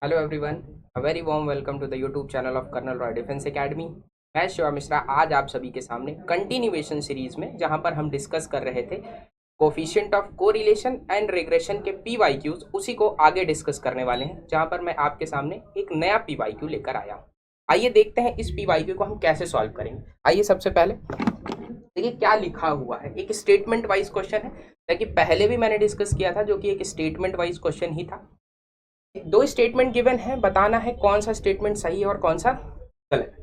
Hello everyone, a very warm welcome to the YouTube channel of Colonel Roy Defence Academy. मैं शिवा मिश्रा आज आप सभी के सामने कंटिन्यूएशन सीरीज में जहां पर हम डिस्कस कर रहे थे coefficient of correlation and regression के पीवाईक्यूज, उसी को आगे डिस्कस करने वाले हैं। जहां पर मैं आपके सामने एक नया पीवाईक्यू लेकर आया हूं। आइए देखते हैं इस पीवाईक्यू को हम कैसे सॉल्व करेंगे। आइए सबसे पहले देखिए क्या लिखा हुआ है। एक स्टेटमेंट वाइज क्वेश्चन है, ताकि पहले भी मैंने डिस्कस किया था जो कि एक स्टेटमेंट वाइज क्वेश्चन ही था। दो स्टेटमेंट गिवन है, बताना है कौन सा स्टेटमेंट सही है और कौन सा गलत।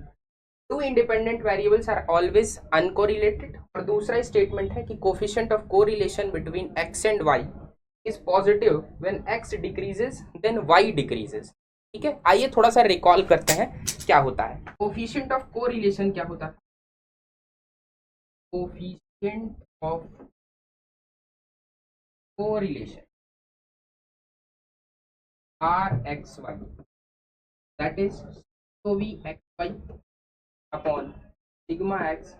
Two independent variables are always uncorrelated. और दूसरा स्टेटमेंट है कि coefficient of correlation between X and Y is positive when X decreases then Y decreases. ठीक है, आइए थोड़ा सा रिकॉल करते हैं क्या होता है। कोफिशिएंट ऑफ कोरिलेशन क्या होता है? Coefficient of correlation r x y, that is तो v x y upon sigma x.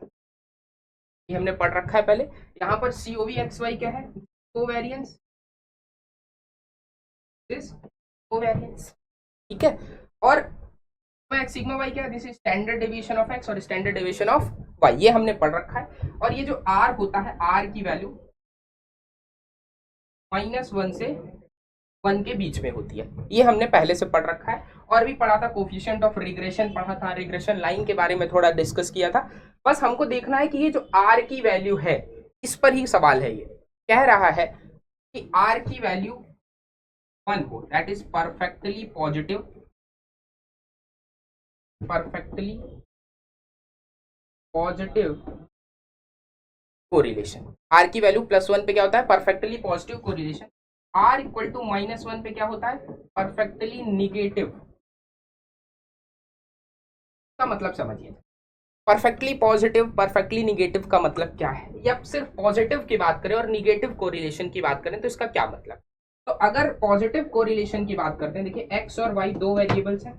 ये हमने पढ़ रखा है पहले। यहाँ पर c o v x y क्या है? Covariance, this covariance. ठीक है, और सिग्मा वाई क्या है? This is standard deviation of x और स्टैंडर्ड डेविएशन ऑफ वाई। ये हमने पढ़ रखा है। और ये जो आर होता है, आर की वैल्यू -1 से 1 के बीच में होती है। ये हमने पहले से पढ़ रखा है। और भी पढ़ा था, कोफिशिएंट ऑफ रिग्रेशन पढ़ा था, रिग्रेशन लाइन के बारे में थोड़ा डिस्कस किया था। बस हमको देखना है कि ये जो आर की वैल्यू है, इस पर ही सवाल है। ये कह रहा है कि आर की वैल्यू 1 हो, that is perfectly positive, perfectly positive correlation. R की वैल्यू +1 पे क्या होता है? Perfectly positive correlation. R equal to -1 पे क्या होता है? Perfectly negative. का मतलब समझिए, परफेक्टली पॉजिटिव परफेक्टली निगेटिव का मतलब क्या है। या सिर्फ पॉजिटिव की बात करें और निगेटिव कोरिलेशन की बात करें तो इसका क्या मतलब। तो अगर पॉजिटिव कोरिलेशन की बात करते हैं, देखिए एक्स और वाई दो वेरिएबल्स हैं।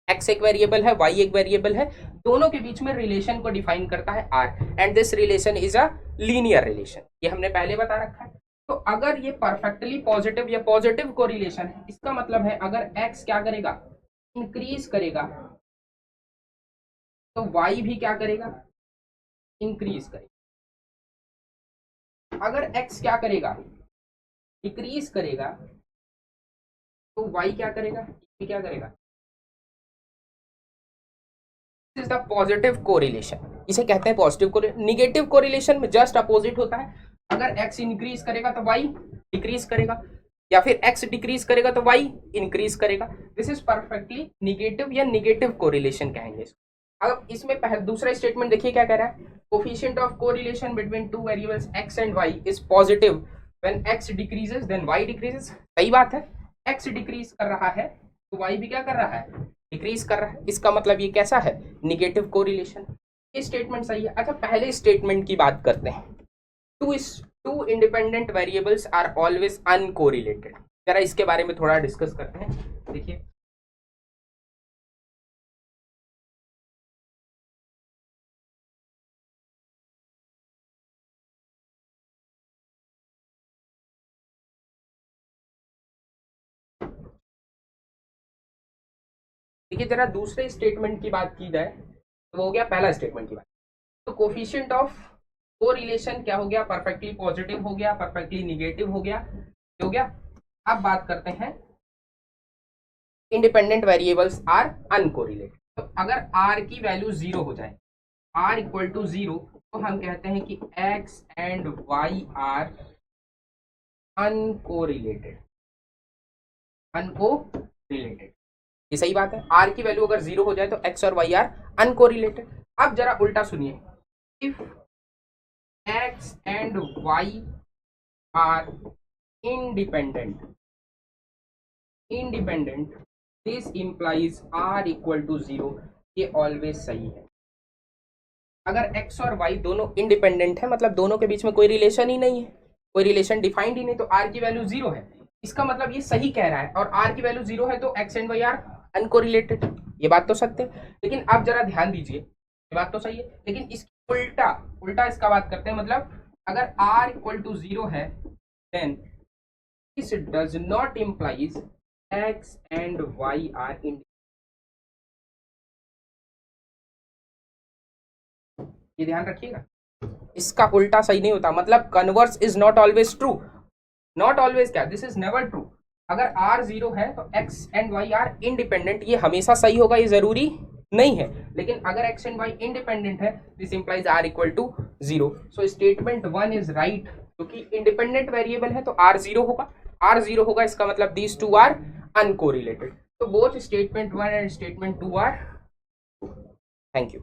एक्स एक वेरिएबल है, वाई एक वेरिएबल है। दोनों के बीच में रिलेशन को डिफाइन करता है R, and this relation is a linear relation. ये हमने पहले बता रखा है। तो अगर ये परफेक्टली पॉजिटिव या पॉजिटिव कोरिलेशन है, इसका मतलब है अगर एक्स क्या करेगा? इंक्रीज करेगा, तो वाई भी क्या करेगा? इंक्रीज करेगा। अगर एक्स क्या करेगा? डिक्रीज करेगा, तो वाई क्या करेगा? ये क्या करेगा? This is the positive correlation, इसे कहते हैं पॉजिटिव कोरिलेशन। निगेटिव कोरिलेशन में जस्ट अपोजिट होता है। अगर एक्स इंक्रीज करेगा तो वाई डिक्रीज करेगा, या फिर एक्स डिक्रीज करेगा तो वाई इंक्रीज करेगा। दिस इज परफेक्टली निगेटिव या निगेटिव कोरिलेशन कहेंगे। अब इसमें दूसरा स्टेटमेंट देखिए क्या कह रहा है। Coefficient of correlation between two variables X and Y is positive when X decreases then Y decreases. सही बात है, एक्स डिक्रीज कर रहा है तो वाई भी क्या कर रहा है? डिक्रीज कर रहा है। इसका मतलब ये कैसा है? Negative correlation. ये स्टेटमेंट सही है। अच्छा, पहले स्टेटमेंट की बात करते हैं। Two two independent variables are always uncorrelated. जरा इसके बारे में थोड़ा डिस्कस करते हैं। देखिए देखिए जरा दूसरे स्टेटमेंट की बात की जाए तो वो हो गया पहला स्टेटमेंट की बात। तो कोफिशिएंट ऑफ कोरिलेशन क्या हो गया? परफेक्टली पॉजिटिव हो गया, परफेक्टली निगेटिव हो गया, हो गया। अब बात करते हैं इंडिपेंडेंट वेरिएबल्स आर अनकोरिलेटेड। तो अगर आर की वैल्यू 0 हो जाए, आर इक्वल टू 0, तो हम कहते हैं कि X and Y are uncorrelated. Uncorrelated, ये सही बात है। आर की वैल्यू अगर 0 हो जाए तो एक्स और वाई आर अनकोरिलेटेड। अब जरा उल्टा सुनिए, if X and Y are independent, independent, this implies r equal to 0। ये ऑलवेज सही है। अगर x और y दोनों इंडिपेंडेंट है, मतलब दोनों के बीच में कोई रिलेशन ही नहीं है, कोई रिलेशन डिफाइंड ही नहीं, तो r की वैल्यू 0 है। इसका मतलब ये सही कह रहा है। और r की वैल्यू 0 है तो x and y are uncorrelated. ये बात तो सत्य है। लेकिन अब जरा ध्यान दीजिए, ये बात तो सही है, लेकिन इसकी उल्टा उल्टा इसका बात करते हैं। मतलब अगर r इक्वल टू 0 है, then this does not implies X and Y are in, ये ध्यान रखिएगा, इसका उल्टा सही नहीं होता, मतलब converse is not always true, not always क्या, दिस इज नेवर ट्रू। अगर आर जीरो है तो X and Y are independent, ये हमेशा सही होगा ये जरूरी नहीं है, लेकिन अगर एक्स एंड वाई इंडिपेंडेंट है this implies R equal to zero. So statement one is right, क्योंकि इंडिपेंडेंट वेरिएबल है तो आर जीरो होगा, आर जीरो होगा इसका मतलब दीज टू आर अनकोरिलेटेड। तो both statement one and statement two are, thank you.